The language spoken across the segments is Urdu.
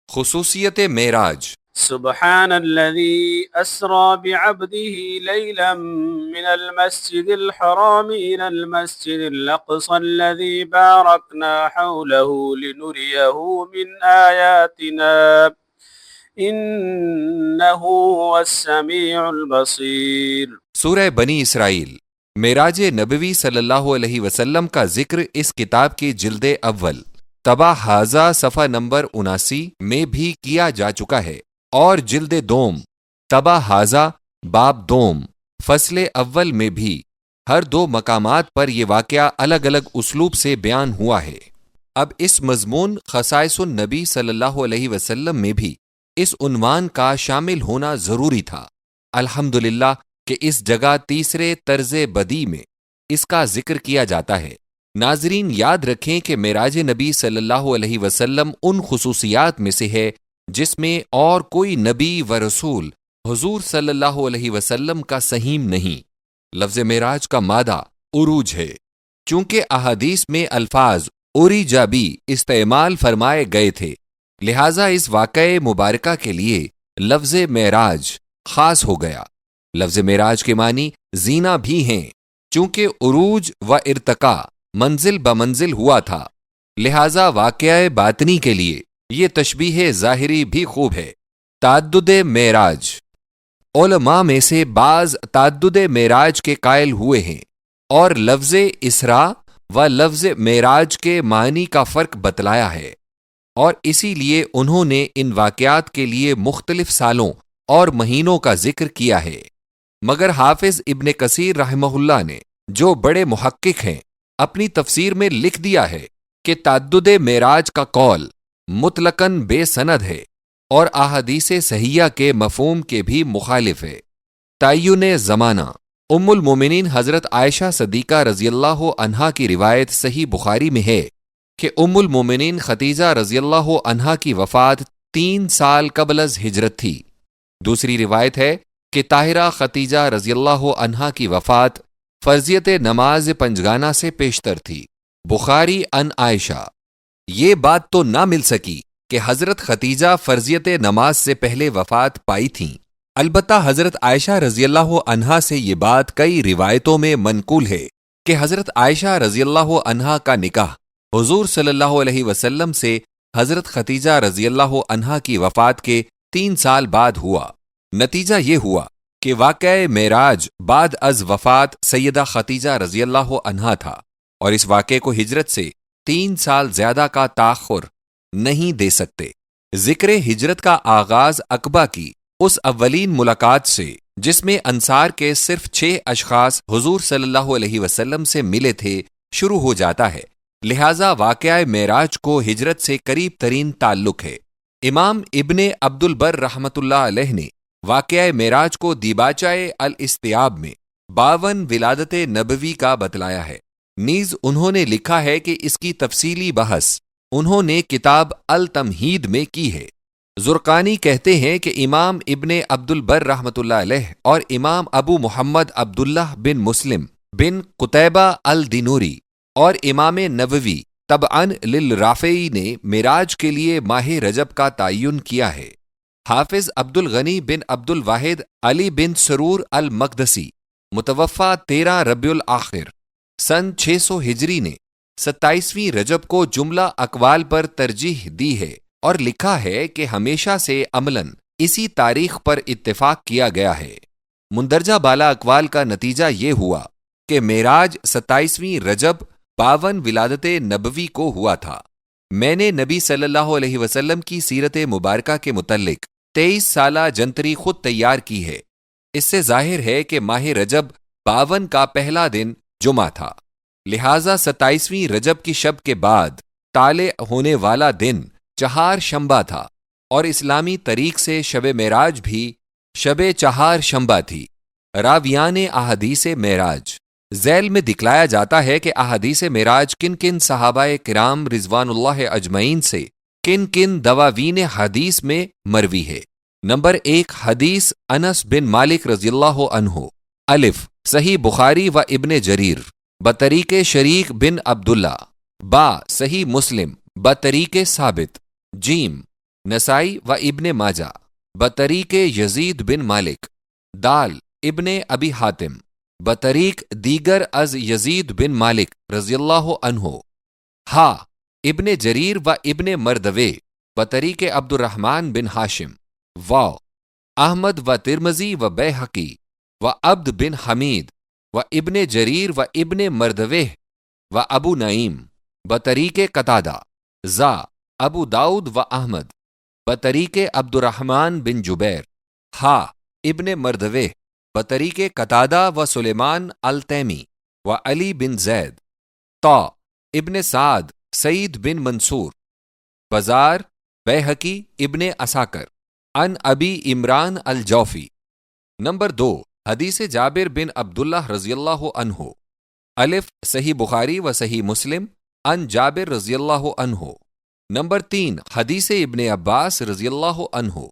خصوصیت معراج۔ سبحان الذي أسرى بعبده ليلا من المسجد الحرام إلى المسجد الأقصى الذي باركنا حوله لنريه من آياتنا إنه هو السميع البصير۔ سورہ بنی اسرائیل۔ معراج نبوی صلی اللہ علیہ وسلم کا ذکر اس کتاب کی جلد اول طبع حاضہ صفحہ نمبر 79 میں بھی کیا جا چکا ہے، اور جلد دوم طبع حاضہ باب دوم فصل اول میں بھی ہر دو مقامات پر یہ واقعہ الگ الگ اسلوب سے بیان ہوا ہے۔ اب اس مضمون خصائص النبی صلی اللہ علیہ وسلم میں بھی اس عنوان کا شامل ہونا ضروری تھا۔ الحمدللہ کہ اس جگہ تیسرے طرز بدی میں اس کا ذکر کیا جاتا ہے۔ ناظرین یاد رکھیں کہ معراج نبی صلی اللہ علیہ وسلم ان خصوصیات میں سے ہے جس میں اور کوئی نبی و رسول حضور صلی اللہ علیہ وسلم کا سہیم نہیں۔ لفظ معراج کا مادہ عروج ہے۔ چونکہ احادیث میں الفاظ عریج بھی استعمال فرمائے گئے تھے، لہٰذا اس واقعہ مبارکہ کے لیے لفظ معراج خاص ہو گیا۔ لفظ معراج کے معنی زینہ بھی ہیں، چونکہ عروج و ارتقاء منزل بمنزل ہوا تھا، لہٰذا واقعہ باطنی کے لیے یہ تشبیہ ظاہری بھی خوب ہے۔ تعدد معراج۔ علماء میں سے بعض تعدد معراج کے قائل ہوئے ہیں اور لفظ اسراء و لفظ معراج کے معنی کا فرق بتلایا ہے، اور اسی لیے انہوں نے ان واقعات کے لیے مختلف سالوں اور مہینوں کا ذکر کیا ہے۔ مگر حافظ ابن کثیر رحمہ اللہ نے، جو بڑے محقق ہیں، اپنی تفسیر میں لکھ دیا ہے کہ تعدد معراج کا قول مطلقاً بے سند ہے اور احادیث صحیحہ کے مفہوم کے بھی مخالف ہے۔ تعین زمانہ۔ ام المومنین حضرت عائشہ صدیقہ رضی اللہ عنہا کی روایت صحیح بخاری میں ہے کہ ام المومنین ختیجہ رضی اللہ عنہا کی وفات 3 سال قبل از ہجرت تھی۔ دوسری روایت ہے کہ طاہرہ ختیجہ رضی اللہ عنہا کی وفات فرضیت نماز پنجگانہ سے پیشتر تھی۔ بخاری عن عائشہ۔ یہ بات تو نہ مل سکی کہ حضرت ختیجہ فرضیت نماز سے پہلے وفات پائی تھیں، البتہ حضرت عائشہ رضی اللہ عنہا سے یہ بات کئی روایتوں میں منقول ہے کہ حضرت عائشہ رضی اللہ عنہا کا نکاح حضور صلی اللہ علیہ وسلم سے حضرت ختیجہ رضی اللہ عنہا کی وفات کے 3 سال بعد ہوا۔ نتیجہ یہ ہوا کہ واقعہ معراج بعد از وفات سیدہ ختیجہ رضی اللہ عنہا تھا، اور اس واقعے کو ہجرت سے 3 سال زیادہ کا تاخر نہیں دے سکتے۔ ذکر ہجرت کا آغاز عقبہ کی اس اولین ملاقات سے، جس میں انصار کے صرف 6 اشخاص حضور صلی اللہ علیہ وسلم سے ملے تھے، شروع ہو جاتا ہے، لہٰذا واقعہ معراج کو ہجرت سے قریب ترین تعلق ہے۔ امام ابن عبد البر رحمۃ اللہ علیہ نے واقعہ معراج کو دیباچۂ الاستیاب میں 52 ولادت نبوی کا بتلایا ہے۔ نیز انہوں نے لکھا ہے کہ اس کی تفصیلی بحث انہوں نے کتاب التمہید میں کی ہے۔ زرقانی کہتے ہیں کہ امام ابن عبد البر رحمۃ اللہ علیہ اور امام ابو محمد عبداللہ بن مسلم بن قتیبہ الدینوری اور امام نووی طبعاً للرافعی نے معراج کے لیے ماہ رجب کا تعین کیا ہے۔ حافظ عبد الغنی بن عبد الواحد علی بن سرور المقدسی متوفہ 13 ربیع الآخر سن 600 ہجری نے 27ویں رجب کو جملہ اقوال پر ترجیح دی ہے اور لکھا ہے کہ ہمیشہ سے عملاً اسی تاریخ پر اتفاق کیا گیا ہے۔ مندرجہ بالا اقوال کا نتیجہ یہ ہوا کہ معراج 27ویں رجب 52 ولادت نبوی کو ہوا تھا۔ میں نے نبی صلی اللہ علیہ وسلم کی سیرت مبارکہ کے متعلق 23 سالہ جنتری خود تیار کی ہے۔ اس سے ظاہر ہے کہ ماہ رجب 52 کا پہلا دن جمعہ تھا، لہٰذا 27ویں رجب کی شب کے بعد طالع ہونے والا دن چہار شنبہ تھا، اور اسلامی طریق سے شب معراج بھی شب چہار شنبہ تھی۔ راویان احادیث معراج۔ ذیل میں دکھلایا جاتا ہے کہ احادیث معراج کن کن صحابہ کرام رضوان اللہ اجمعین سے کن کن دواوین حدیث میں مروی ہے۔ نمبر 1 حدیث انس بن مالک رضی اللہ عنہ۔ الف صحیح بخاری و ابن جریر بطریق شریک بن عبداللہ۔ با صحیح مسلم بطریق ثابت۔ جیم نسائی و ابن ماجہ بطریق یزید بن مالک دال ابن ابی حاتم بطریق دیگر از یزید بن مالک رضی اللہ عنہ ہا ابن جریر و ابن مردوے بطریق عبد الرحمن بن ہاشم واو احمد و ترمزی و بیہقی و عبد بن حمید و ابن جریر و ابن مردوے و ابو نعیم بطریق قتادہ زا ابو داؤد و احمد بطریق عبد الرحمن بن جبیر ہا ابن مردوے بطریق قتادہ و سلیمان التیمی و علی بن زید تا ابن سعد سعید بن منصور بزار بیہقی ابن اساکر ان ابی عمران الجوفی نمبر 2 حدیث جابر بن عبداللہ رضی اللہ عنہ الف صحیح بخاری و صحیح مسلم ان جابر رضی اللہ عنہ نمبر 3 حدیث ابن عباس رضی اللہ عنہ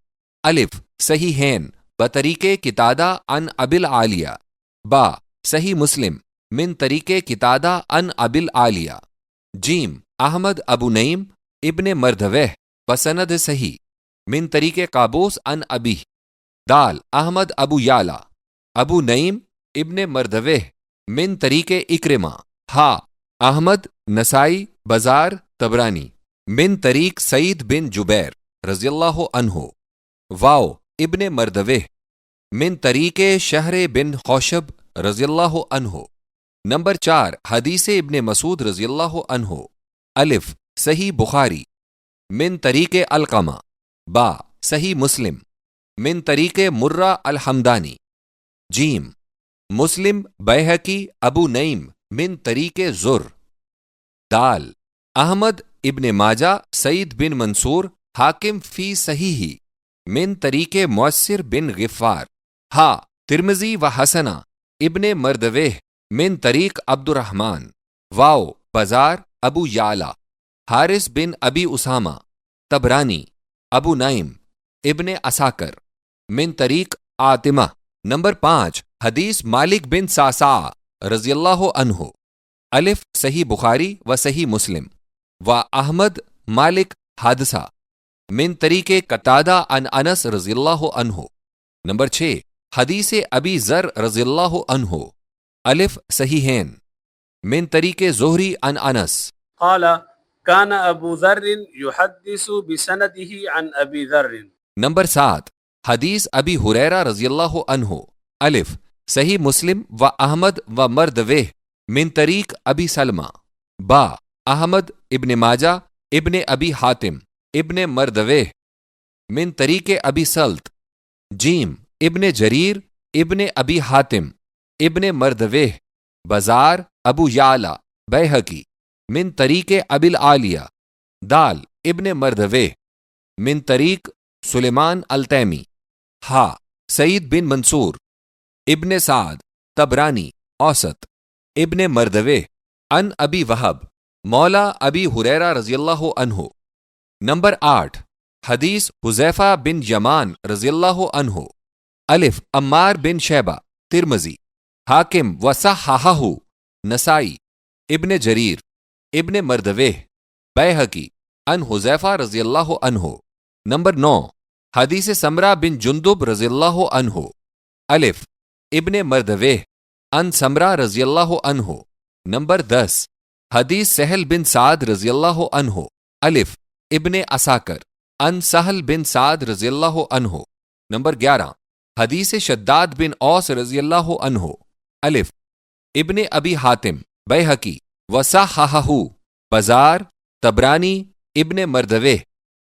الف صحیحین بطریق قتادہ ان ابی العالیہ با صحیح مسلم من طریق قتادہ ان ابی العالیہ جیم احمد ابو نعیم ابن مردوہ بسند صحیح من طریق قابوس ان ابی دال احمد ابو یعلا ابو نعیم ابن مردوہ من طریق اکرمہ ہا احمد نسائی بزار طبرانی من طریق سعید بن جبیر رضی اللہ عنہ واو ابن مردوہ من طریق شہر بن خوشب رضی اللہ عنہ نمبر 4 حدیث ابن مسعود رضی اللہ عنہ الف صحیح بخاری من طریق علقمہ با صحیح مسلم من طریق مرہ الحمدانی جیم مسلم بیہقی ابو نعیم من طریق زر دال احمد ابن ماجہ سعید بن منصور حاکم فی صحیح من طریق مؤثر بن غفار ہا ترمزی و حسنہ ابن مردوہ من طریق عبد الرحمن واو بزار ابو یعلا حارث بن ابی اسامہ طبرانی ابو نعیم ابن اساکر من طریق عاتمہ نمبر 5 حدیث مالک بن سعسع رضی اللہ عنہ الف صحیح بخاری و صحیح مسلم و احمد مالک حادثہ من طریق قتادہ ان انس رضی اللہ عنہ نمبر 6 حدیث ابی ذر رضی اللہ عنہ الف صحیحین من طریق زہری ان انس قال كان ابو ذر يحدث بسنده عن ابي ذر نمبر 7 حدیث ابی ہریرہ رضی اللہ عنہ الف صحیح مسلم و احمد و مردوہ من طریق ابی سلمہ با احمد ابن ماجہ ابن ابی حاتم ابن مردوہ من طریق ابی سلط جیم ابن جریر ابن ابی حاتم ابن مردوہ بزار ابو یعلا بیہقی من طریق ابی العالیہ دال ابن مردوہ من طریق سلیمان التیمی ہا سعید بن منصور ابن سعد طبرانی اوسط ابن مردوہ ان ابی وہب مولا ابی ہریرہ رضی اللہ عنہ نمبر 8 حدیث حذیفہ بن یمان رضی اللہ عنہ الف عمار بن شیبہ ترمزی حاکم وصححہ نسائی ابن جریر ابن مردوہ بیہقی ان حذیفہ رضی اللہ عنہ نمبر 9 حدیث سمرہ بن جندب رضی اللہ عنہ الف ابن مردوہ ان سمرہ رضی اللہ عنہ نمبر 10 حدیث سہل بن سعد رضی اللہ عنہ الف ابن اساکر ان سہل بن سعد رضی اللہ عنہ نمبر 11 حدیث شداد بن اوس رضی اللہ عنہ الف ابن ابی حاتم بیہقی وصححہ بزار طبرانی ابن مردوہ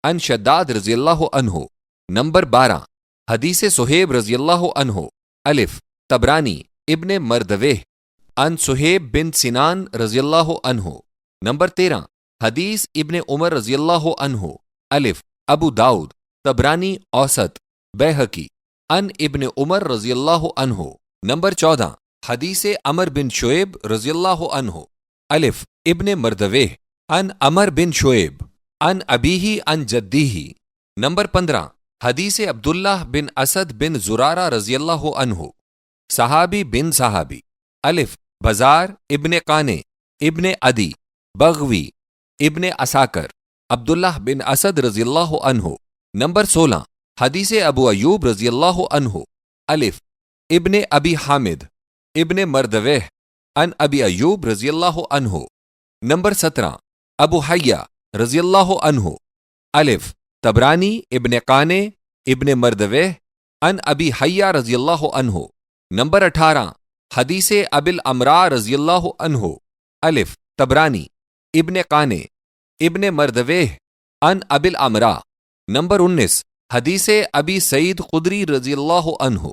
ان شداد رضی اللہ عنہ نمبر 12 حدیث صہیب رضی اللہ عنہ الف طبرانی ابن مردوہ ان صہیب بن سنان رضی اللہ عنہ نمبر 13 حدیث ابن عمر رضی اللہ عنہ الف ابو داؤد طبرانی اوسط بیہقی ان ابن عمر رضی اللہ عنہ نمبر 14 حدیث عمر بن شعیب رضی اللہ عنہ الف ابن مردوہ ان عمر بن شعیب ان ابیہ ان جدیہ نمبر 15 حدیث عبداللہ بن اسد بن زرارہ رضی اللہ عنہ صحابی بن صحابی الف بزار ابن قانے ابن عدی بغوی ابن اساکر عبداللہ بن اسد رضی اللہ عنہ نمبر 16 حدیث ابو ایوب رضی اللہ عنہ الف ابن ابی حامد ابن مردویہ عن ابی ایوب رضی اللہ عنہ. نمبر 17 ابو حیہ رضی اللہ عنہ الف طبرانی ابن قانے ابن مردویہ عن ابی حیہ رضی اللہ عنہ. نمبر 18 حدیث ابی الامراء رضی اللہ عنہ الف طبرانی ابن قانے ابن مردویہ عن ابی الامراء. نمبر 19 حدیث ابی سعید خدری رضی اللہ عنہ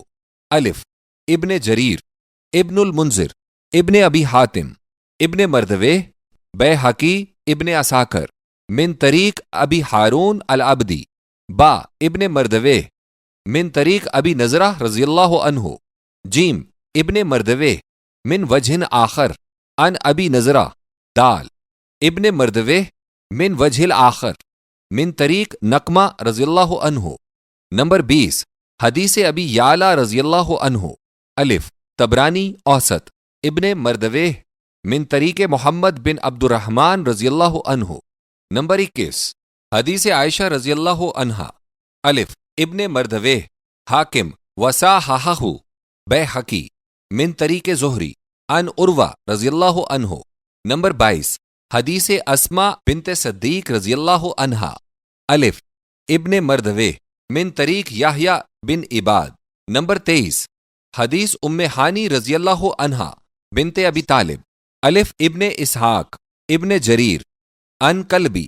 الف ابن جریر ابن المنذر ابن ابی حاتم ابن مردویہ بیہقی ابن عساکر من طریق ابی ہارون العبدی با ابن مردویہ من طریق ابی نضرہ رضی اللہ عنہ جیم ابن مردویہ من وجہ آخر عن ابی نضرہ دال ابن مردویہ من وجہ آخر من طریق نقمہ رضی اللہ عنہ. نمبر 20 حدیث ابی یعلا رضی اللہ عنہ الف طبرانی اوسط ابن مردویہ من طریق محمد بن عبد الرحمن رضی اللہ عنہ. نمبر 21 حدیث عائشہ رضی اللہ عنہا الف ابن مردویہ حاکم وصححہ بیہقی من طریق زہری عن عروہ رضی اللہ عنہ. نمبر 22 حدیث اسماء بنت صدیق رضی اللہ عنہا الف ابن مردویہ من طریق یحییٰ بن عباد. نمبر 23 حدیث ام ہانی رضی اللہ عنہا بنت ابی طالب الف ابن اسحاق ابن جریر عن کلبی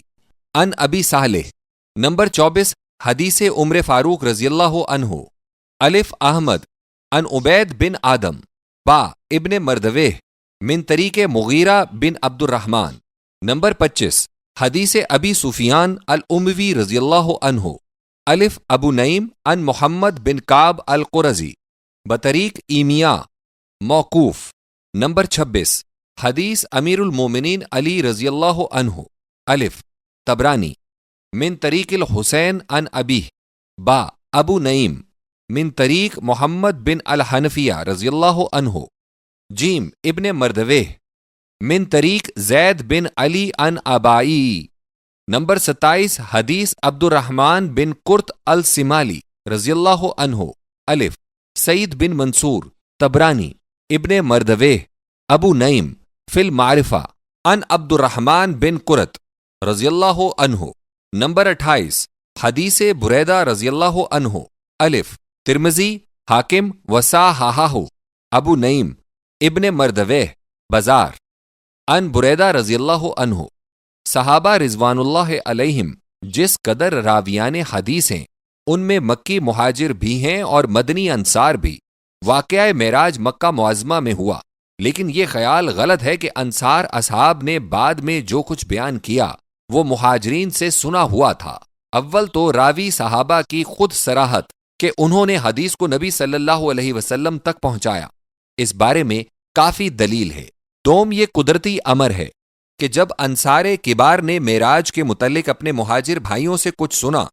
عن ابی صالح. نمبر 24 حدیث عمر فاروق رضی اللہ عنہ الف احمد عن عبید بن آدم با ابن مردویہ من طریق مغیرہ بن عبد الرحمن. نمبر 25 حدیث ابی سفیان الاموی رضی اللہ عنہ الف ابو نعیم عن محمد بن کعب القرظی بطریق ایمیا موقوف. نمبر 26 حدیث امیر المومنین علی رضی اللہ عنہ الف طبرانی من طریق الحسین عن ابیہ با ابو نعیم من طریق محمد بن الحنفیہ رضی اللہ عنہ جیم ابن مردویہ من طریق زید بن علی عن آبائی. نمبر 27 حدیث عبد الرحمن بن قرط السمالی رضی اللہ عنہ الف سعید بن منصور طبرانی ابن مردویہ ابو نعیم فی المعرفہ عن عبد الرحمن بن قرط رضی اللہ عنہ. نمبر 28 حدیث بریدہ رضی اللہ عنہ الف ترمذی حاکم وصححہ ابو نعیم ابن مردویہ بزار عن بریدہ رضی اللہ عنہ. صحابہ رضوان اللہ علیہم جس قدر راویان حدیث ہیں ان میں مکی مہاجر بھی ہیں اور مدنی انصار بھی. واقعہ معراج مکہ معظمہ میں ہوا، لیکن یہ خیال غلط ہے کہ انصار اصحاب نے بعد میں جو کچھ بیان کیا وہ مہاجرین سے سنا ہوا تھا. اول تو راوی صحابہ کی خود صراحت کہ انہوں نے حدیث کو نبی صلی اللہ علیہ وسلم تک پہنچایا، اس بارے میں کافی دلیل ہے. دوم یہ قدرتی امر ہے کہ جب انصار کبار نے معراج کے متعلق اپنے مہاجر بھائیوں سے کچھ سنا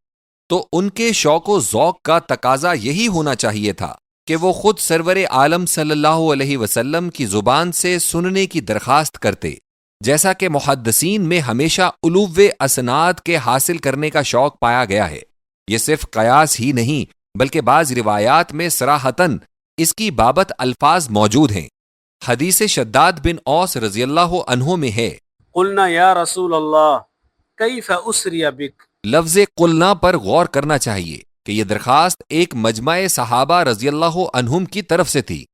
تو ان کے شوق و ذوق کا تقاضا یہی ہونا چاہیے تھا کہ وہ خود سرور عالم صلی اللہ علیہ وسلم کی زبان سے سننے کی درخواست کرتے. جیسا کہ محدثین میں ہمیشہ علو اسناد کے حاصل کرنے کا شوق پایا گیا ہے. یہ صرف قیاس ہی نہیں بلکہ بعض روایات میں صراحتاً اس کی بابت الفاظ موجود ہیں. حدیث شداد بن اوس رضی اللہ عنہ میں ہے قلنا یا رسول اللہ کیف اسری بک. لفظ قلنا پر غور کرنا چاہیے کہ یہ درخواست ایک مجمع صحابہ رضی اللہ عنہم کی طرف سے تھی.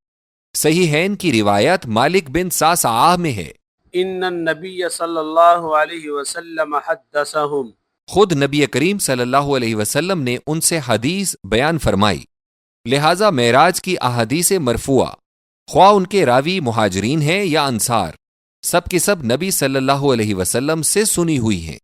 صحیحین کی روایت مالک بن صعصعہ میں ہے ان النبی صلی اللہ علیہ وسلم حدثہم. خود نبی کریم صلی اللہ علیہ وسلم نے ان سے حدیث بیان فرمائی. لہٰذا معراج کی احادیث مرفوعہ خواہ ان کے راوی مہاجرین ہیں یا انصار، سب کی سب نبی صلی اللہ علیہ وسلم سے سنی ہوئی ہیں.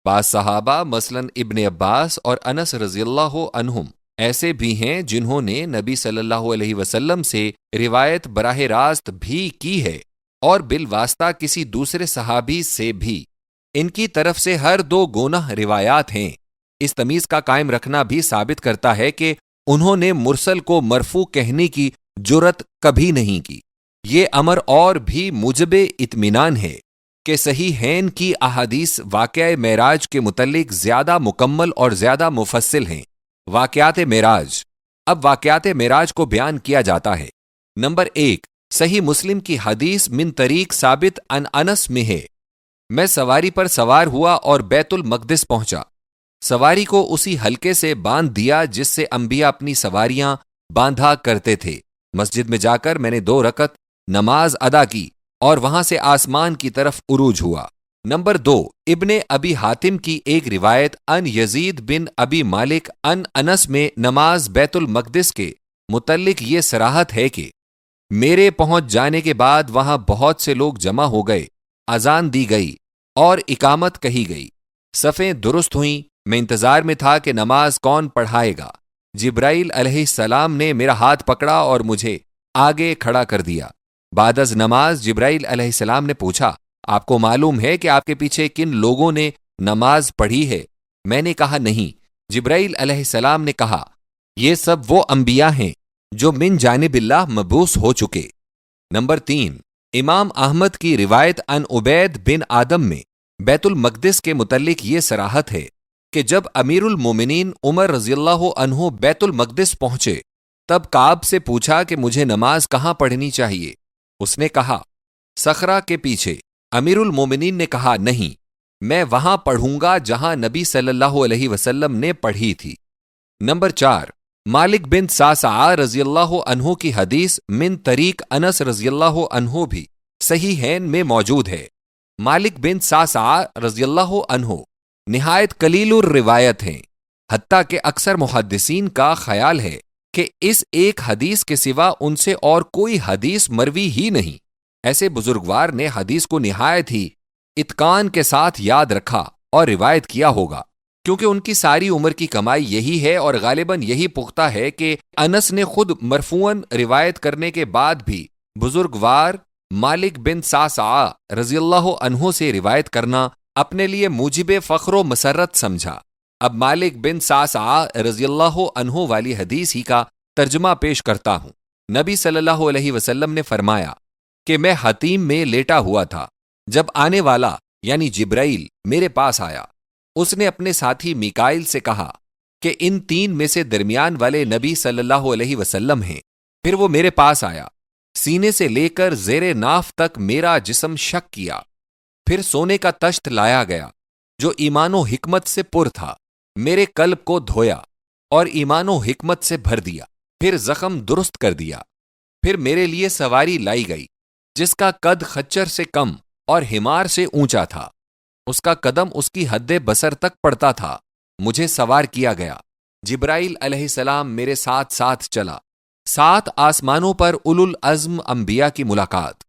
بعض صحابہ مثلاً ابن عباس اور انس رضی اللہ عنہم ایسے بھی ہیں جنہوں نے نبی صلی اللہ علیہ وسلم سے روایت براہ راست بھی کی ہے اور بالواسطہ کسی دوسرے صحابی سے بھی. ان کی طرف سے ہر دو گونہ روایات ہیں. اس تمیز کا قائم رکھنا بھی ثابت کرتا ہے کہ انہوں نے مرسل کو مرفوع کہنے کی جرت کبھی نہیں کی. یہ امر اور بھی موجب اطمینان ہے کہ صحیحین کی احادیث واقعہ معراج کے متعلق زیادہ مکمل اور زیادہ مفصل ہیں۔ واقعات معراج۔ اب واقعات معراج کو بیان کیا جاتا ہے۔ نمبر 1، صحیح مسلم کی حدیث من طریق ثابت عن انس میں ہے، میں سواری پر سوار ہوا اور بیت المقدس پہنچا۔ سواری کو اسی حلقے سے باندھ دیا جس سے انبیاء اپنی سواریاں باندھا کرتے تھے۔ مسجد میں جا کر میں نے 2 رکعت نماز ادا کی اور وہاں سے آسمان کی طرف عروج ہوا۔ نمبر 2، ابن ابی حاتم کی ایک روایت ان یزید بن ابی مالک ان انس میں نماز بیت المقدس کے متعلق یہ صراحت ہے کہ میرے پہنچ جانے کے بعد وہاں بہت سے لوگ جمع ہو گئے، اذان دی گئی اور اقامت کہی گئی، صفیں درست ہوئیں، میں انتظار میں تھا کہ نماز کون پڑھائے گا۔ جبرائیل علیہ السلام نے میرا ہاتھ پکڑا اور مجھے آگے کھڑا کر دیا۔ بعد از نماز جبرائیل علیہ السلام نے پوچھا، آپ کو معلوم ہے کہ آپ کے پیچھے کن لوگوں نے نماز پڑھی ہے؟ میں نے کہا نہیں۔ جبرائیل علیہ السلام نے کہا، یہ سب وہ انبیاء ہیں جو من جانب اللہ مبعوث ہو چکے۔ نمبر 3، امام احمد کی روایت ان عبید بن آدم میں بیت المقدس کے متعلق یہ صراحت ہے کہ جب امیر المومنین عمر رضی اللہ عنہ بیت المقدس پہنچے تب کعب سے پوچھا کہ مجھے نماز کہاں پڑھنی چاہیے؟ اس نے کہا صخرہ کے پیچھے۔ امیر المومنین نے کہا نہیں، میں وہاں پڑھوں گا جہاں نبی صلی اللہ علیہ وسلم نے پڑھی تھی۔ نمبر 4، مالک بن صعصعہ رضی اللہ عنہ کی حدیث من طریق انس رضی اللہ عنہ بھی صحیحین میں موجود ہے۔ مالک بن صعصعہ رضی اللہ عنہ نہایت قلیل الروایت ہیں، حتیٰ کہ اکثر محدثین کا خیال ہے کہ اس ایک حدیث کے سوا ان سے اور کوئی حدیث مروی ہی نہیں۔ ایسے بزرگوار نے حدیث کو نہایت ہی اتقان کے ساتھ یاد رکھا اور روایت کیا ہوگا، کیونکہ ان کی ساری عمر کی کمائی یہی ہے اور غالباً یہی پختہ ہے کہ انس نے خود مرفوعاً روایت کرنے کے بعد بھی بزرگوار مالک بن صعصعہ رضی اللہ عنہ سے روایت کرنا اپنے لیے موجب فخر و مسرت سمجھا۔ اب مالک بن صعصعہ رضی اللہ عنہ والی حدیث ہی کا ترجمہ پیش کرتا ہوں۔ نبی صلی اللہ علیہ وسلم نے فرمایا کہ میں حتیم میں لیٹا ہوا تھا جب آنے والا یعنی جبرائیل میرے پاس آیا۔ اس نے اپنے ساتھی میکائیل سے کہا کہ ان 3 میں سے درمیان والے نبی صلی اللہ علیہ وسلم ہیں۔ پھر وہ میرے پاس آیا، سینے سے لے کر زیر ناف تک میرا جسم شک کیا، پھر سونے کا تشت لایا گیا جو ایمان و حکمت سے پر تھا، میرے قلب کو دھویا اور ایمان و حکمت سے بھر دیا، پھر زخم درست کر دیا۔ پھر میرے لیے سواری لائی گئی جس کا قد خچر سے کم اور حمار سے اونچا تھا، اس کا قدم اس کی حد بصر تک پڑتا تھا۔ مجھے سوار کیا گیا، جبرائیل علیہ السلام میرے ساتھ ساتھ چلا۔ 7 آسمانوں پر اولو العزم انبیاء کی ملاقات۔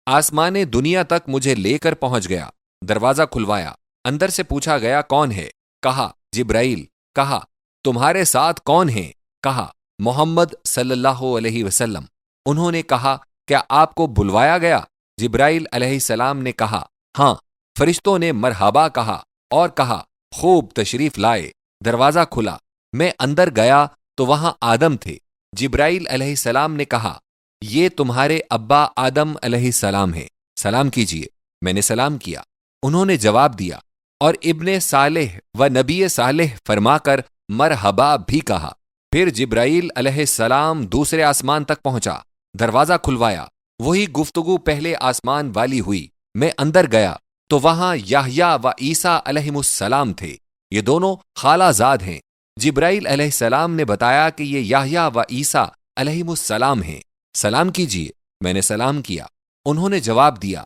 آسمان دنیا تک مجھے لے کر پہنچ گیا، دروازہ کھلوایا، اندر سے پوچھا گیا کون ہے؟ کہا جبرائیل۔ کہا تمہارے ساتھ کون ہیں؟ کہا محمد صلی اللہ علیہ وسلم۔ انہوں نے کہا کیا آپ کو بلوایا گیا؟ جبرائیل علیہ السلام نے کہا ہاں۔ فرشتوں نے مرحبا کہا اور کہا خوب تشریف لائے۔ دروازہ کھلا، میں اندر گیا تو وہاں آدم تھے۔ جبرائیل علیہ السلام نے کہا یہ تمہارے ابا آدم علیہ السلام ہیں، سلام کیجئے۔ میں نے سلام کیا، انہوں نے جواب دیا اور ابن صالح و نبی صالح فرما کر مرحبا بھی کہا۔ پھر جبرائیل علیہ السلام دوسرے آسمان تک پہنچا، دروازہ کھلوایا، وہی گفتگو پہلے آسمان والی ہوئی۔ میں اندر گیا تو وہاں یحییٰ و عیسیٰ علیہم السلام تھے، یہ دونوں خالہ زاد ہیں۔ جبرائیل علیہ السلام نے بتایا کہ یہ یحییٰ و عیسیٰ علیہم السلام ہیں، سلام کیجئے۔ میں نے سلام کیا، انہوں نے جواب دیا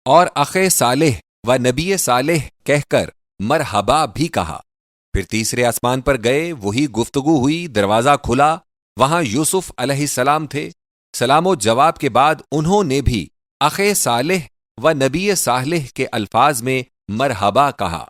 اور اخ صالح و نبی صالح کہہ کر مرحبا بھی کہا۔ پھر تیسرے آسمان پر گئے، وہی گفتگو ہوئی، دروازہ کھلا، وہاں یوسف علیہ السلام تھے۔ سلام و جواب کے بعد انہوں نے بھی اخ صالح و نبی صالح کے الفاظ میں مرحبا کہا۔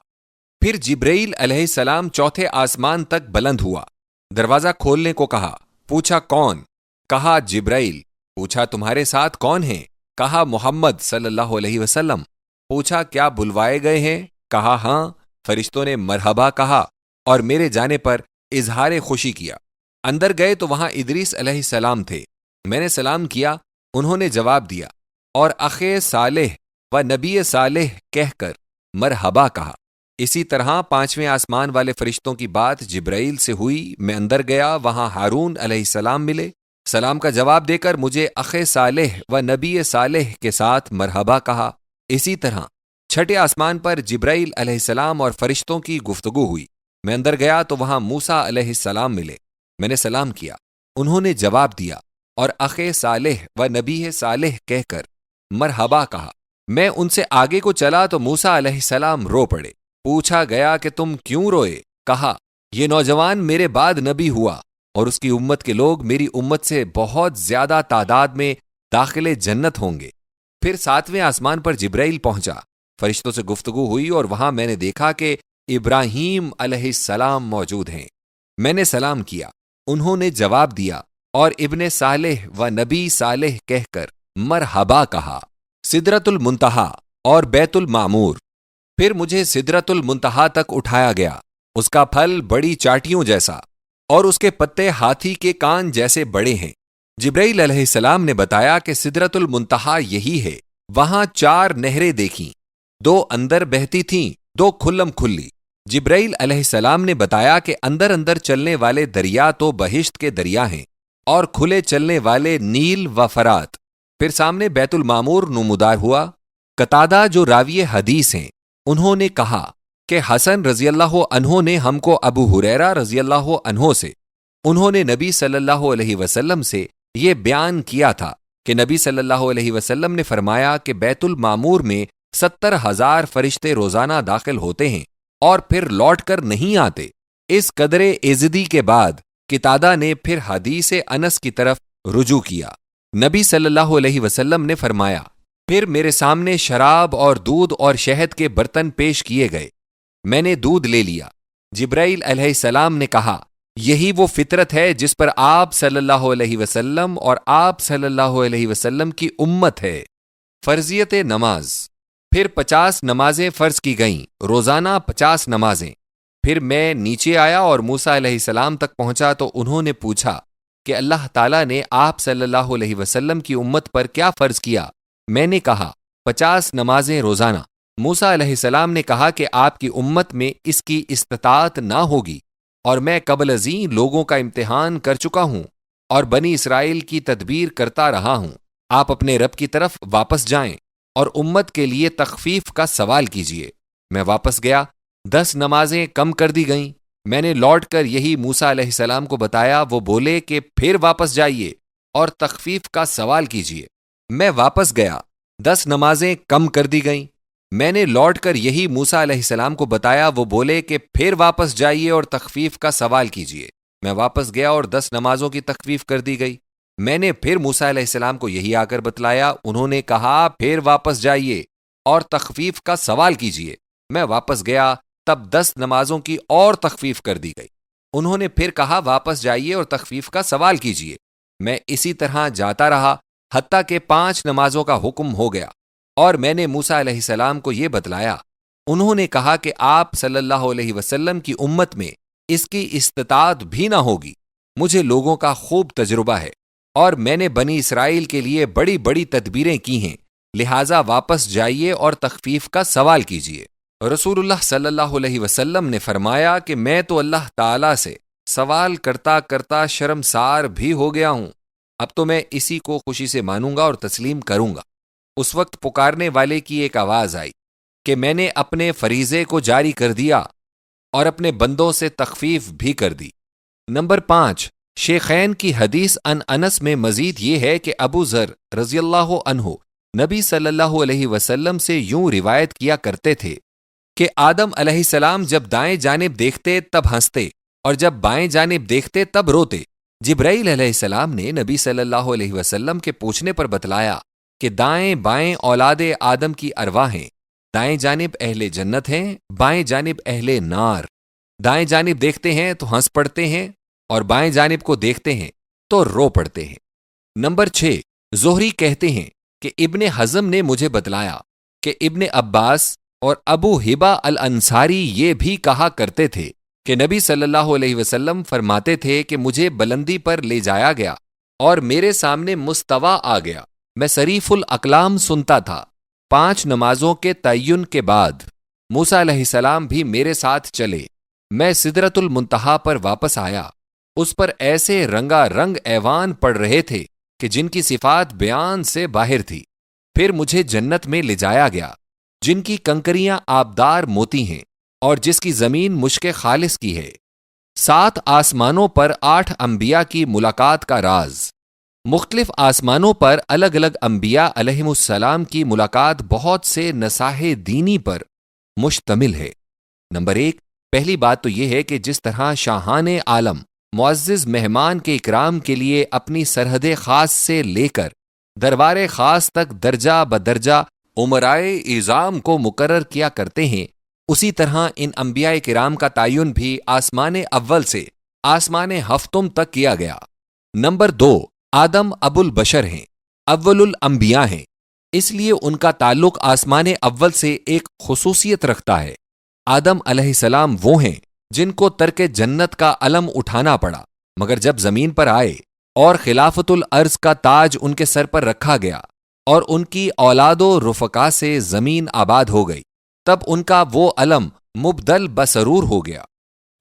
پھر جبرائیل علیہ السلام چوتھے آسمان تک بلند ہوا، دروازہ کھولنے کو کہا، پوچھا کون؟ کہا جبرائیل۔ پوچھا تمہارے ساتھ کون ہیں؟ کہا محمد صلی اللہ علیہ وسلم۔ پوچھا کیا بلوائے گئے ہیں؟ کہا ہاں۔ فرشتوں نے مرحبا کہا اور میرے جانے پر اظہار خوشی کیا۔ اندر گئے تو وہاں ادریس علیہ السلام تھے، میں نے سلام کیا، انہوں نے جواب دیا اور اخ صالح و نبی صالح کہہ کر مرحبا کہا۔ اسی طرح 5ویں آسمان والے فرشتوں کی بات جبرائیل سے ہوئی، میں اندر گیا، وہاں ہارون علیہ السلام ملے، سلام کا جواب دے کر مجھے اخ صالح و نبی صالح کے ساتھ مرحبا کہا۔ اسی طرح 6 آسمان پر جبرائیل علیہ السلام اور فرشتوں کی گفتگو ہوئی، میں اندر گیا تو وہاں موسیٰ علیہ السلام ملے، میں نے سلام کیا، انہوں نے جواب دیا اور اخ صالح و نبی صالح کہہ کر مرحبا کہا۔ میں ان سے آگے کو چلا تو موسیٰ علیہ السلام رو پڑے، پوچھا گیا کہ تم کیوں روئے؟ کہا یہ نوجوان میرے بعد نبی ہوا اور اس کی امت کے لوگ میری امت سے بہت زیادہ تعداد میں داخل جنت ہوں گے۔ پھر 7ویں آسمان پر جبرائیل پہنچا، فرشتوں سے گفتگو ہوئی اور وہاں میں نے دیکھا کہ ابراہیم علیہ السلام موجود ہیں، میں نے سلام کیا، انہوں نے جواب دیا اور ابن صالح و نبی صالح کہہ کر مرحبا کہا۔ سدرۃ المنتہا اور بیت المعمور۔ پھر مجھے سدرۃ المنتہا تک اٹھایا گیا، اس کا پھل بڑی چاٹیوں جیسا اور اس کے پتے ہاتھی کے کان جیسے بڑے ہیں۔ جبرائیل علیہ السلام نے بتایا کہ سدرۃ المنتہا یہی ہے، وہاں 4 نہریں دیکھیں، 2 اندر بہتی تھیں، 2 کھلم کھلی۔ جبرائیل علیہ السلام نے بتایا کہ اندر اندر چلنے والے دریا تو بہشت کے دریا ہیں اور کھلے چلنے والے نیل و فرات۔ پھر سامنے بیت المعمور نمودار ہوا۔ قتادہ جو راوی حدیث ہیں، انہوں نے کہا کہ حسن رضی اللہ عنہ نے ہم کو ابو ہریرہ رضی اللہ عنہ سے، انہوں نے نبی صلی اللہ علیہ وسلم سے یہ بیان کیا تھا کہ نبی صلی اللہ علیہ وسلم نے فرمایا کہ بیت المعمور میں 70,000 فرشتے روزانہ داخل ہوتے ہیں اور پھر لوٹ کر نہیں آتے۔ اس قدر عزدی کے بعد قتادہ نے پھر حدیث انس کی طرف رجوع کیا۔ نبی صلی اللہ علیہ وسلم نے فرمایا، پھر میرے سامنے شراب اور دودھ اور شہد کے برتن پیش کیے گئے، میں نے دودھ لے لیا۔ جبرائیل علیہ السلام نے کہا یہی وہ فطرت ہے جس پر آپ صلی اللہ علیہ وسلم اور آپ صلی اللہ علیہ وسلم کی امت ہے۔ فرضیت نماز۔ پھر 50 نمازیں فرض کی گئیں، روزانہ 50 نمازیں۔ پھر میں نیچے آیا اور موسیٰ علیہ السلام تک پہنچا تو انہوں نے پوچھا کہ اللہ تعالیٰ نے آپ صلی اللہ علیہ وسلم کی امت پر کیا فرض کیا؟ میں نے کہا 50 نمازیں روزانہ۔ موسیٰ علیہ السلام نے کہا کہ آپ کی امت میں اس کی استطاعت نہ ہوگی، اور میں قبل ازیں لوگوں کا امتحان کر چکا ہوں اور بنی اسرائیل کی تدبیر کرتا رہا ہوں۔ آپ اپنے رب کی طرف واپس جائیں اور امت کے لیے تخفیف کا سوال کیجیے۔ میں واپس گیا، 10 نمازیں کم کر دی گئیں۔ میں نے لوٹ کر یہی موسیٰ علیہ السلام کو بتایا، وہ بولے کہ پھر واپس جائیے اور تخفیف کا سوال کیجیے۔ میں واپس گیا، 10 نمازیں کم کر دی گئیں۔ میں نے لوٹ کر یہی موسیٰ علیہ السلام کو بتایا، وہ بولے کہ پھر واپس جائیے اور تخفیف کا سوال کیجیے۔ میں واپس گیا اور 10 نمازوں کی تخفیف کر دی گئی۔ میں نے پھر موسیٰ علیہ السلام کو یہی آ کر بتلایا، انہوں نے کہا پھر واپس جائیے اور تخفیف کا سوال کیجیے۔ میں واپس گیا، تب 10 نمازوں کی اور تخفیف کر دی گئی۔ انہوں نے پھر کہا واپس جائیے اور تخفیف کا سوال کیجیے۔ میں اسی طرح جاتا رہا حتیٰ کہ 5 نمازوں کا حکم ہو گیا، اور میں نے موسیٰ علیہ السلام کو یہ بتلایا۔ انہوں نے کہا کہ آپ صلی اللہ علیہ وسلم کی امت میں اس کی استطاعت بھی نہ ہوگی۔ مجھے لوگوں کا خوب تجربہ ہے اور میں نے بنی اسرائیل کے لیے بڑی بڑی تدبیریں کی ہیں، لہٰذا واپس جائیے اور تخفیف کا سوال کیجیے۔ رسول اللہ صلی اللہ علیہ وسلم نے فرمایا کہ میں تو اللہ تعالیٰ سے سوال کرتا کرتا شرمسار بھی ہو گیا ہوں، اب تو میں اسی کو خوشی سے مانوں گا اور تسلیم کروں گا۔ اس وقت پکارنے والے کی ایک آواز آئی کہ میں نے اپنے فریضے کو جاری کر دیا اور اپنے بندوں سے تخفیف بھی کر دی۔ نمبر 5، شیخین کی حدیث ان انس میں مزید یہ ہے کہ ابو ذر رضی اللہ عنہ نبی صلی اللہ علیہ وسلم سے یوں روایت کیا کرتے تھے کہ آدم علیہ السلام جب دائیں جانب دیکھتے تب ہنستے اور جب بائیں جانب دیکھتے تب روتے۔ جبرائیل علیہ السلام نے نبی صلی اللہ علیہ وسلم کے پوچھنے پر بتلایا کہ دائیں بائیں اولاد آدم کی ارواح ہیں، دائیں جانب اہل جنت ہیں، بائیں جانب اہل نار۔ دائیں جانب دیکھتے ہیں تو ہنس پڑتے ہیں اور بائیں جانب کو دیکھتے ہیں تو رو پڑتے ہیں۔ نمبر 6، زہری کہتے ہیں کہ ابن حزم نے مجھے بتلایا کہ ابن عباس اور ابو ہبہ الانصاری یہ بھی کہا کرتے تھے کہ نبی صلی اللہ علیہ وسلم فرماتے تھے کہ مجھے بلندی پر لے جایا گیا اور میرے سامنے مستوی آ گیا، میں صریف الاقلام سنتا تھا، 5 نمازوں کے تعین کے بعد موسیٰ علیہ السلام بھی میرے ساتھ چلے۔ میں سدرۃ المنتہا پر واپس آیا۔ اس پر ایسے رنگا رنگ ایوان پڑ رہے تھے کہ جن کی صفات بیان سے باہر تھی۔ پھر مجھے جنت میں لے جایا گیا، جن کی کنکریاں آبدار موتی ہیں اور جس کی زمین مشک خالص کی ہے۔ 7 آسمانوں پر 8 انبیاء کی ملاقات کا راز۔ مختلف آسمانوں پر الگ الگ انبیاء علیہم السلام کی ملاقات بہت سے نصائح دینی پر مشتمل ہے۔ نمبر 1، پہلی بات تو یہ ہے کہ جس طرح شاہان عالم معزز مہمان کے اکرام کے لیے اپنی سرحد خاص سے لے کر دربار خاص تک درجہ بدرجہ امرائے اعظام کو مقرر کیا کرتے ہیں، اسی طرح ان انبیاء کرام کا تعین بھی آسمان اول سے آسمان ہفتم تک کیا گیا۔ نمبر 2، آدم ابو البشر ہیں، اول الانبیاء ہیں، اس لیے ان کا تعلق آسمان اول سے ایک خصوصیت رکھتا ہے۔ آدم علیہ السلام وہ ہیں جن کو ترک جنت کا علم اٹھانا پڑا، مگر جب زمین پر آئے اور خلافت الارض کا تاج ان کے سر پر رکھا گیا اور ان کی اولاد و رفقا سے زمین آباد ہو گئی، تب ان کا وہ علم مبدل بسرور ہو گیا۔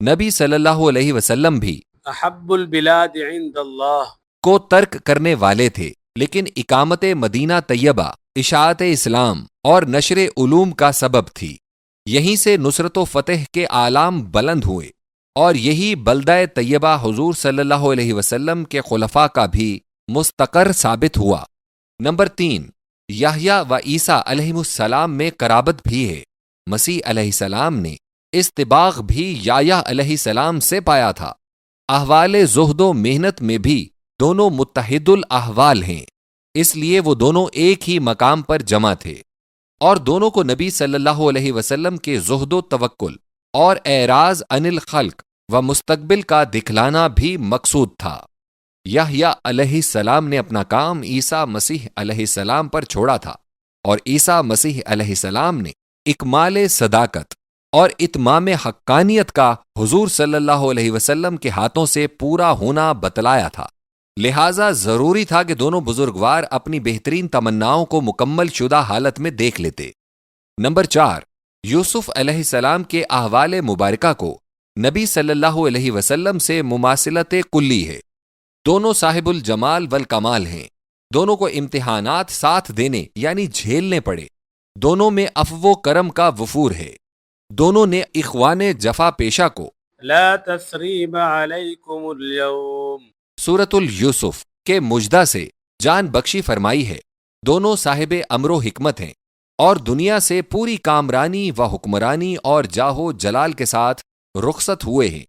نبی صلی اللہ علیہ وسلم بھی احب البلاد عند اللہ کو ترک کرنے والے تھے، لیکن اقامت مدینہ طیبہ اشاعت اسلام اور نشر علوم کا سبب تھی۔ یہیں سے نصرت و فتح کے اعلام بلند ہوئے، اور یہی بلدہ طیبہ حضور صلی اللہ علیہ وسلم کے خلفاء کا بھی مستقر ثابت ہوا۔ نمبر 3، یحییٰ و عیسیٰ علیہ السلام میں قرابت بھی ہے۔ مسیح علیہ السلام نے استباغ بھی یحییٰ علیہ السلام سے پایا تھا۔ احوال زہد و محنت میں بھی دونوں متحد الاحوال ہیں، اس لیے وہ دونوں ایک ہی مقام پر جمع تھے، اور دونوں کو نبی صلی اللہ علیہ وسلم کے زہد و توکل اور اعراض عن الخلق و مستقبل کا دکھلانا بھی مقصود تھا۔ یحییٰ علیہ السلام نے اپنا کام عیسیٰ مسیح علیہ السلام پر چھوڑا تھا، اور عیسیٰ مسیح علیہ السلام نے اکمال صداقت اور اتمام حقانیت کا حضور صلی اللہ علیہ وسلم کے ہاتھوں سے پورا ہونا بتلایا تھا۔ لہٰذا ضروری تھا کہ دونوں بزرگوار اپنی بہترین تمناؤں کو مکمل شدہ حالت میں دیکھ لیتے۔ نمبر 4، یوسف علیہ السلام کے احوال مبارکہ کو نبی صلی اللہ علیہ وسلم سے مماثلت کلی ہے۔ دونوں صاحب الجمال والکمال ہیں، دونوں کو امتحانات ساتھ دینے یعنی جھیلنے پڑے، دونوں میں عفو و کرم کا وفور ہے، دونوں نے اخوان جفا پیشہ کو لا تثریب علیکم اليوم سورۃ الیوسف کے مجدہ سے جان بخشی فرمائی ہے۔ دونوں صاحب امر و حکمت ہیں اور دنیا سے پوری کامرانی و حکمرانی اور جاہ و جلال کے ساتھ رخصت ہوئے ہیں۔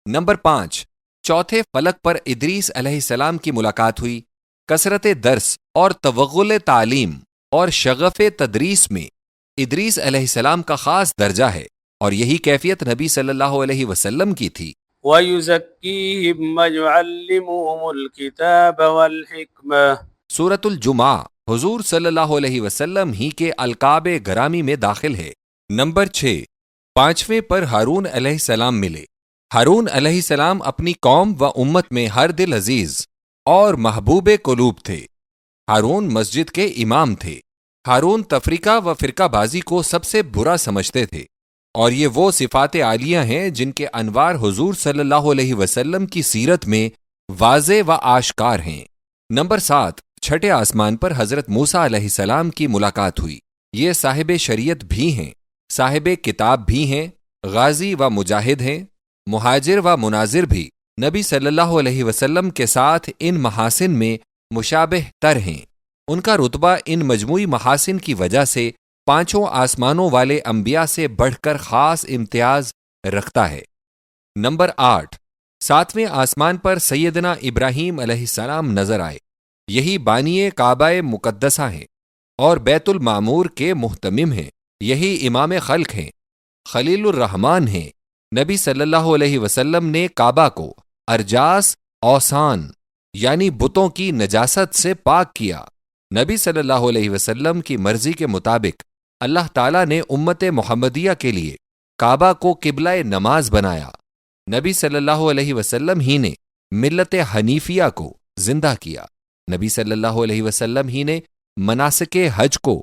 نمبر 5، چوتھے فلک پر ادریس علیہ السلام کی ملاقات ہوئی۔ کثرت درس اور توغل تعلیم اور شغف تدریس میں ادریس علیہ السلام کا خاص درجہ ہے، اور یہی کیفیت نبی صلی اللہ علیہ وسلم کی تھی۔ وَيُزَكِّيهِمْ وَيُعَلِّمُهُمُ الْكِتَابَ وَالْحِكْمَةَ سورۃ الجمعہ حضور صلی اللہ علیہ وسلم ہی کے القاب گرامی میں داخل ہے۔ نمبر 6، 5ویں پر ہارون علیہ السلام ملے۔ ہارون علیہ السلام اپنی قوم و امت میں ہر دل عزیز اور محبوب قلوب تھے۔ ہارون مسجد کے امام تھے۔ ہارون تفریقہ و فرقہ بازی کو سب سے برا سمجھتے تھے، اور یہ وہ صفات عالیہ ہیں جن کے انوار حضور صلی اللہ علیہ وسلم کی سیرت میں واضح و آشکار ہیں۔ نمبر 7، چھٹے آسمان پر حضرت موسیٰ علیہ السلام کی ملاقات ہوئی۔ یہ صاحب شریعت بھی ہیں، صاحب کتاب بھی ہیں، غازی و مجاہد ہیں، مہاجر و مناظر بھی نبی صلی اللہ علیہ وسلم کے ساتھ ان محاسن میں مشابہ تر ہیں۔ ان کا رتبہ ان مجموعی محاسن کی وجہ سے 5 آسمانوں والے انبیاء سے بڑھ کر خاص امتیاز رکھتا ہے۔ نمبر 8، 7ویں آسمان پر سیدنا ابراہیم علیہ السلام نظر آئے۔ یہی بانی کعبہ مقدسہ ہیں اور بیت المعمور کے محتمم ہیں، یہی امام خلق ہیں، خلیل الرحمن ہیں۔ نبی صلی اللہ علیہ وسلم نے کعبہ کو ارجاس اوثان یعنی بتوں کی نجاست سے پاک کیا۔ نبی صلی اللہ علیہ وسلم کی مرضی کے مطابق اللہ تعالیٰ نے امت محمدیہ کے لیے کعبہ کو قبلہ نماز بنایا۔ نبی صلی اللہ علیہ وسلم ہی نے ملت حنیفیہ کو زندہ کیا۔ نبی صلی اللہ علیہ وسلم ہی نے مناسک حج کو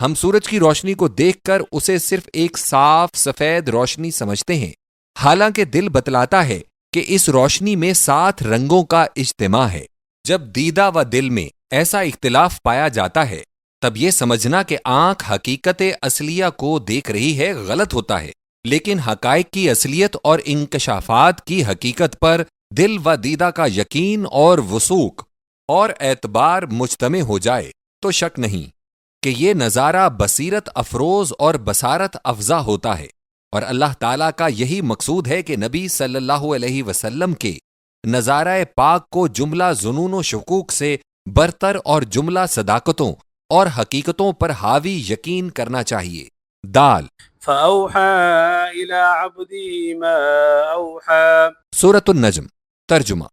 ہم سورج کی روشنی کو دیکھ کر اسے صرف ایک صاف سفید روشنی سمجھتے ہیں، حالانکہ دل بتلاتا ہے کہ اس روشنی میں 7 رنگوں کا اجتماع ہے۔ جب دیدہ و دل میں ایسا اختلاف پایا جاتا ہے تب یہ سمجھنا کہ آنکھ حقیقت اصلیہ کو دیکھ رہی ہے غلط ہوتا ہے، لیکن حقائق کی اصلیت اور انکشافات کی حقیقت پر دل و دیدہ کا یقین اور وثوق اور اعتبار مجتمع ہو جائے تو شک نہیں کہ یہ نظارہ بصیرت افروز اور بصارت افزا ہوتا ہے، اور اللہ تعالیٰ کا یہی مقصود ہے کہ نبی صلی اللہ علیہ وسلم کے نظارہ پاک کو جملہ ظنون و شکوک سے برتر اور جملہ صداقتوں اور حقیقتوں پر حاوی یقین کرنا چاہیے۔ دال فأوحى إلى عبده ما أوحى۔ سورۃ النجم۔ ترجمہ: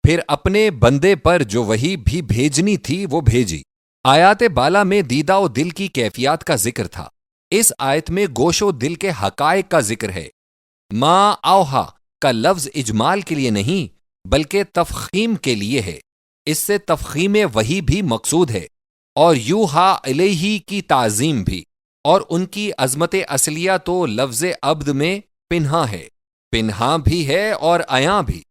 پھر اپنے بندے پر جو وحی بھی بھیجنی تھی وہ بھیجی۔ آیات بالا میں دیدہ و دل کی کیفیات کا ذکر تھا، اس آیت میں گوش و دل کے حقائق کا ذکر ہے۔ ما اوحا کا لفظ اجمال کے لیے نہیں بلکہ تفخیم کے لیے ہے، اس سے تفخیم وحی بھی مقصود ہے، اور یوحا الیہ کی تعظیم بھی، اور ان کی عظمت اصلیہ تو لفظ عبد میں پنہاں ہے، پنہاں بھی ہے اور عیاں بھی۔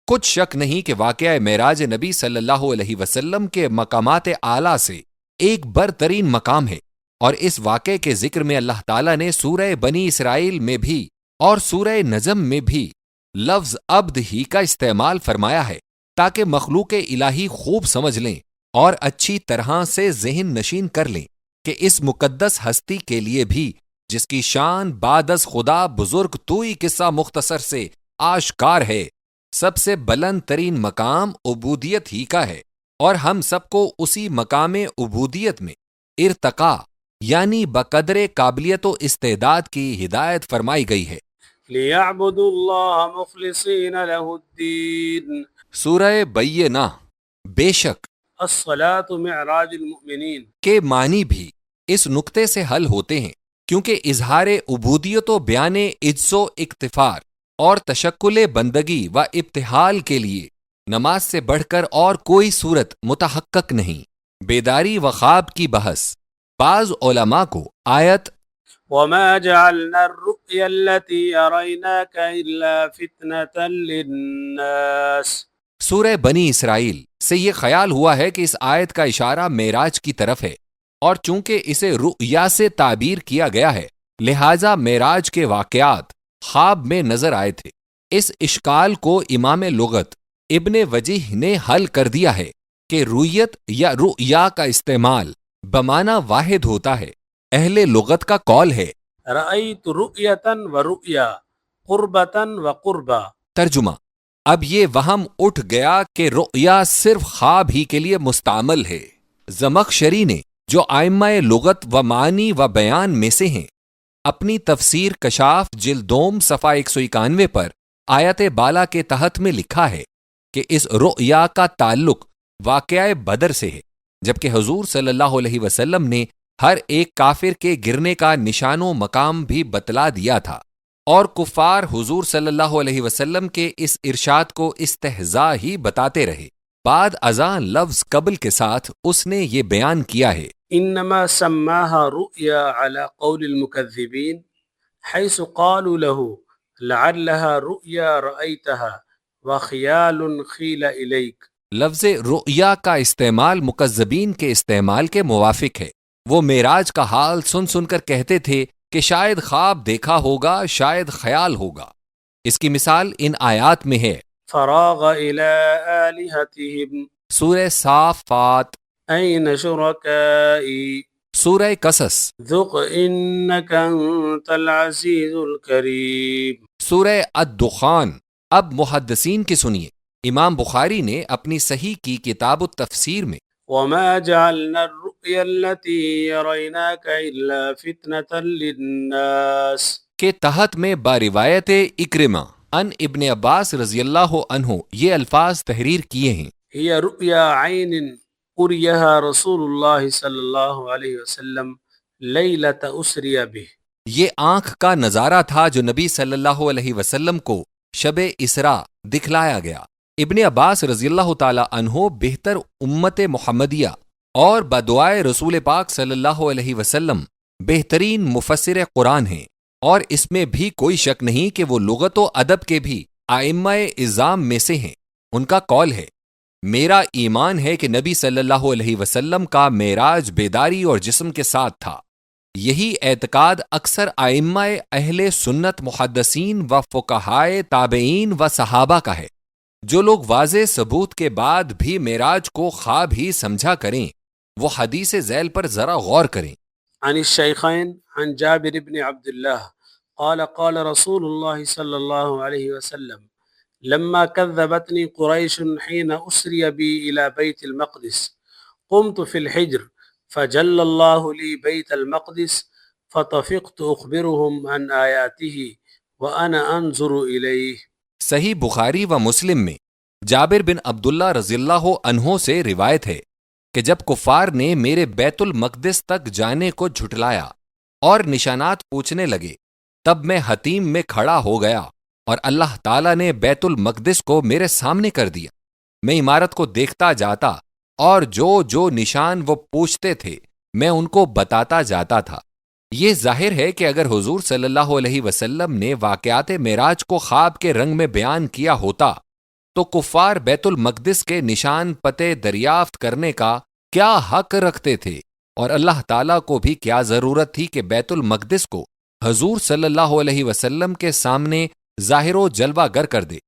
کچھ شک نہیں کہ واقعہ معراج نبی صلی اللہ علیہ وسلم کے مقامات اعلیٰ سے ایک برترین مقام ہے، اور اس واقعے کے ذکر میں اللہ تعالیٰ نے سورہ بنی اسرائیل میں بھی اور سورہ نجم میں بھی لفظ عبد ہی کا استعمال فرمایا ہے تاکہ مخلوق الہی خوب سمجھ لیں اور اچھی طرح سے ذہن نشین کر لیں کہ اس مقدس ہستی کے لیے بھی جس کی شان بعد از خدا بزرگ توئی قصہ مختصر سے آشکار ہے، سب سے بلند ترین مقام عبودیت ہی کا ہے، اور ہم سب کو اسی مقام عبودیت میں ارتقاء یعنی بقدر قابلیت و استعداد کی ہدایت فرمائی گئی ہے۔ لِيَعْبُدُوا اللَّهَ مُخْلِصِينَ لَهُ الدِّينَ۔ سورہ بینہ۔ بے شک الصلاة معراج المؤمنین کے معنی بھی اس نقطے سے حل ہوتے ہیں، کیونکہ اظہار عبودیت و بیان عجز و اکتفار اور تشکل بندگی و ابتحال کے لیے نماز سے بڑھ کر اور کوئی صورت متحقق نہیں۔ بیداری و خواب کی بحث۔ بعض علماء کو آیت وما جعلنا الرؤيا التي أريناك إلا فتنة للناس سورہ بنی اسرائیل سے یہ خیال ہوا ہے کہ اس آیت کا اشارہ معراج کی طرف ہے، اور چونکہ اسے رؤیا سے تعبیر کیا گیا ہے لہٰذا معراج کے واقعات خواب میں نظر آئے تھے۔ اس اشکال کو امام لغت ابن وجیہ نے حل کر دیا ہے کہ رؤیت یا رؤیا کا استعمال بمعنی واحد ہوتا ہے۔ اہل لغت کا قول ہے رأيت رؤية ورؤيا قربة وقربا۔ ترجمہ: اب یہ وہم اٹھ گیا کہ رؤیا صرف خواب ہی کے لیے مستعمل ہے۔ زمخشری نے جو ائمہ لغت و معنی و بیان میں سے ہیں، اپنی تفسیر کشاف جلد دوم صفحہ 191 پر آیت بالا کے تحت میں لکھا ہے کہ اس رؤیا کا تعلق واقعہ بدر سے ہے، جبکہ حضور صلی اللہ علیہ وسلم نے ہر ایک کافر کے گرنے کا نشان و مقام بھی بتلا دیا تھا، اور کفار حضور صلی اللہ علیہ وسلم کے اس ارشاد کو استہزاء ہی بتاتے رہے۔ بعد ازاں لفظ قبل کے ساتھ اس نے یہ بیان کیا ہے انما سماها رؤيا على قول المكذبين حيث قالوا له لعلها رؤيا رأيتها وخيال خيل إليك۔ لفظ رؤیا کا استعمال مکذبین کے استعمال کے موافق ہے۔ وہ معراج کا حال سن سن کر کہتے تھے کہ شاید خواب دیکھا ہوگا، شاید خیال ہوگا۔ اس کی مثال ان آیات میں ہے فراغ إلى آلهتهم سورہ صافات، أين شركائي سورہ قصص، ذق إنك أنت العزيز الكريم۔ سورہ الدخان۔ اب محدثین کی سنیے۔ امام بخاری نے اپنی صحیح کی کتاب التفسیر میں وما جعلنا الرؤيا التي يريناك إلا فتنة للناس کے تحت میں باروایت اکرمہ ان ابن عباس رضی اللہ عنہ یہ الفاظ تحریر کیے ہیں۔ هي رؤيا عين أريها رسول الله صلى الله عليه وسلم ليلة أسري به۔ یہ آنکھ کا نظارہ تھا جو نبی صلی اللہ علیہ وسلم کو شب اسراء دکھلایا گیا۔ ابن عباس رضی اللہ تعالی عنہ بہتر امت محمدیہ اور بدعائے رسول پاک صلی اللہ علیہ وسلم بہترین مفسر قرآن ہیں، اور اس میں بھی کوئی شک نہیں کہ وہ لغت و ادب کے بھی ائمہ اعظام میں سے ہیں۔ ان کا قول ہے، میرا ایمان ہے کہ نبی صلی اللہ علیہ وسلم کا معراج بیداری اور جسم کے ساتھ تھا۔ یہی اعتقاد اکثر ائمہ اہل سنت محدثین و فقہائے تابعین و صحابہ کا ہے۔ جو لوگ واضح ثبوت کے بعد بھی معراج کو خواب ہی سمجھا کریں، وہ حدیث ذیل پر ذرا غور کریں۔ عن الشيخين عن جابر بن عبد الله قال قال رسول الله صلى الله عليه وسلم لما كذبتني قريش حين أسري بي إلى بيت المقدس قمت في الحجر فجل الله لي بيت المقدس فطفقت أخبرهم عن آياته وأنا أنظر إليه۔ صحیح بخاری و مسلم میں جابر بن عبداللہ رضی اللہ عنہ سے روایت ہے کہ جب کفار نے میرے بیت المقدس تک جانے کو جھٹلایا اور نشانات پوچھنے لگے، تب میں حتیم میں کھڑا ہو گیا اور اللہ تعالیٰ نے بیت المقدس کو میرے سامنے کر دیا۔ میں عمارت کو دیکھتا جاتا اور جو جو نشان وہ پوچھتے تھے میں ان کو بتاتا جاتا تھا۔ یہ ظاہر ہے کہ اگر حضور صلی اللہ علیہ وسلم نے واقعات معراج کو خواب کے رنگ میں بیان کیا ہوتا تو کفار بیت المقدس کے نشان پتے دریافت کرنے کا کیا حق رکھتے تھے، اور اللہ تعالیٰ کو بھی کیا ضرورت تھی کہ بیت المقدس کو حضور صلی اللہ علیہ وسلم کے سامنے ظاہر و جلوہ گر کر دے،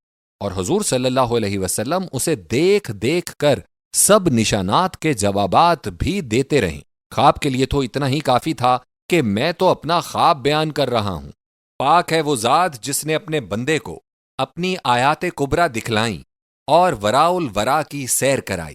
اور حضور صلی اللہ علیہ وسلم اسے دیکھ دیکھ کر سب نشانات کے جوابات بھی دیتے رہیں۔ خواب کے لیے تو اتنا ہی کافی تھا کہ میں تو اپنا خواب بیان کر رہا ہوں۔ پاک ہے وہ ذات جس نے اپنے بندے کو اپنی آیات کبریٰ دکھلائیں اور وراء الورا کی سیر کرائی۔